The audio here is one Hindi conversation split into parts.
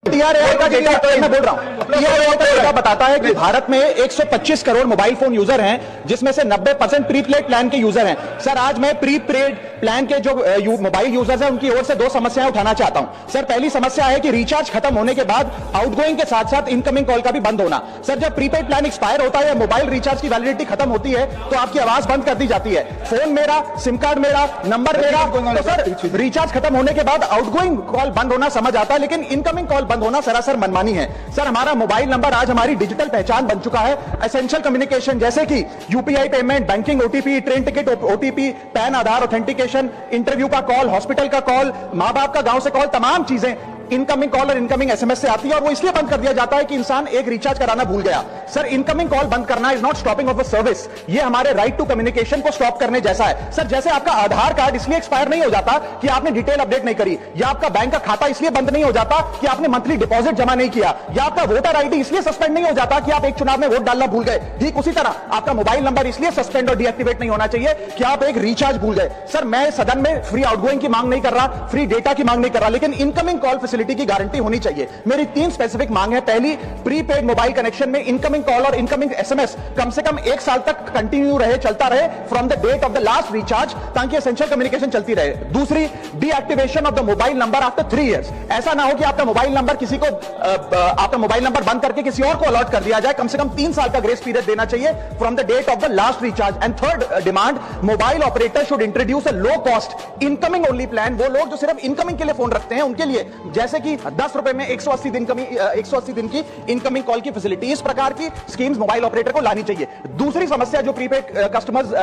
टीआरएआई का डेटा मैं बोल रहा हूं, टीआरएआई का डेटा बताता है कि भारत में 125 करोड़ मोबाइल फोन यूजर हैं, जिसमें से 90% प्रीपेड प्लान के यूजर हैं। सर, आज मैं प्रीपेड प्लान के जो मोबाइल यूजर्स हैं उनकी ओर से दो समस्याएं उठाना चाहता हूं। सर, पहली समस्या है कि रिचार्ज खत्म होने के बाद आउटगोइंग के साथ साथ इनकमिंग कॉल का भी बंद होना। सर, जब प्रीपेड प्लान एक्सपायर होता है या मोबाइल रिचार्ज की वैलिडिटी खत्म होती है तो आपकी आवाज बंद कर दी जाती है। फोन मेरा, सिम कार्ड मेरा, नंबर मेरा। तो सर, रिचार्ज खत्म होने के बाद आउटगोइंग कॉल बंद होना समझ आता है, लेकिन इनकमिंग कॉल बंद होना सरासर मनमानी है। सर, हमारा मोबाइल नंबर आज हमारी डिजिटल पहचान बन चुका है। एसेंशियल कम्युनिकेशन जैसे कि UPI payment, banking OTP, train ticket OTP, PAN Aadhaar authentication, interview का कॉल, हॉस्पिटल का कॉल, मां बाप का गांव से कॉल, तमाम चीजें इनकमिंग कॉल और इनकमिंग एसएमएस से आती है और वो इसलिए बंद कर दिया जाता है कि इंसान एक रिचार्ज कराना भूल गया। सर, इनकमिंग कॉल बंद करना is not stopping of a service, ये हमारे राइट टू कम्युनिकेशन को स्टॉप करने जैसा है। सर, जैसे आपका आधार कार्ड इसलिए एक्सपायर नहीं हो जाता कि आपने डिटेल अपडेट नहीं करी, या आपका बैंक का खाता इसलिए बंद नहीं हो जाता कि आपने मंथली डिपॉजिट जमा नहीं किया, या आपका वोटर आईडी इसलिए सस्पेंड नहीं हो जाता कि आप एक चुनाव में वोट डालना भूल गए। ठीक उसी तरह आपका मोबाइल नंबर इसलिए सस्पेंड और डीएक्टिवेट नहीं होना चाहिए कि आप एक रिचार्ज भूल गए। सर, मैं सदन में फ्री आउटगोइंग की मांग नहीं कर रहा, फ्री डेटा की मांग नहीं कर रहा, लेकिन इनकमिंग कॉल फैसिलिटी की गारंटी होनी चाहिए। मेरी 3 स्पेसिफिक मांग है। पहली, प्रीपेड मोबाइल कनेक्शन में इनकमिंग कॉल और इनकमिंग एसएमएस कम से कम 1 साल तक कंटिन्यू रहे, चलता रहे from the date of the last recharge, ताकि एसेंशियल कम्युनिकेशन चलती रहे। दूसरी, deactivation of the mobile number after 3 years. ऐसा ना हो कि आपका मोबाइल नंबर किसी को आपका मोबाइल नंबर बंद करके किसी और को अलॉट कर दिया जाए। कम से कम 3 साल का ग्रेस पीरियड देना चाहिए from the date of the last recharge. And third demand, mobile operator should introduce a low cost incoming only plan. वो लोग जो सिर्फ इनकमिंग के लिए फोन रखते हैं उनके लिए, जैसे कि 10 रुपए में 180 दिन की इनकमिंग कॉल की फैसिलिटी, इस प्रकार की स्कीम्स मोबाइल ऑपरेटर को लानी चाहिए। दूसरी समस्या जो प्रीपेड कस्टमर्स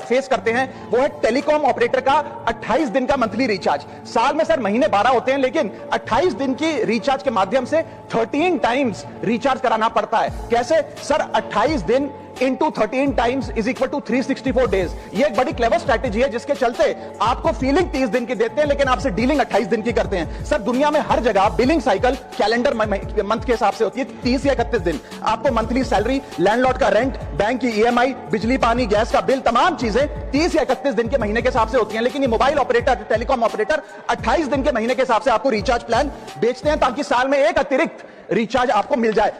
फेस करते हैं वो है टेलीकॉम ऑपरेटर का 28 दिन का मंथली रिचार्ज। साल में सर महीने 12 होते हैं, लेकिन 28 दिन की रिचार्ज के माध्यम से 13 टाइम्स रिचार्ज कराना पड़ता है। कैसे सर? 28 दिन into 13 times is equal to 364 days. ये एक बड़ी क्लेवर स्ट्रैटेजी है जिसके चलते आपको फीलिंग 30 दिन की देते हैं, लेकिन आपसे डीलिंग 28 दिन की करते हैं। सर, दुनिया में हर जगह बिलिंग साइकिल कैलेंडर मंथ के हिसाब से होती है, 30 या 31 दिन। आपको मंथली सैलरी, लैंडलॉर्ड का रेंट, बैंक की ईएमआई, बिजली पानी गैस का बिल, तमाम चीजें 30 या 31 दिन के महीने के हिसाब से होती हैं। लेकिन ये मोबाइल ऑपरेटर, टेलीकॉम ऑपरेटर 28 दिन के महीने के हिसाब से आपको रिचार्ज प्लान बेचते हैं, ताकि साल में एक अतिरिक्त रिचार्ज आपको मिल जाए।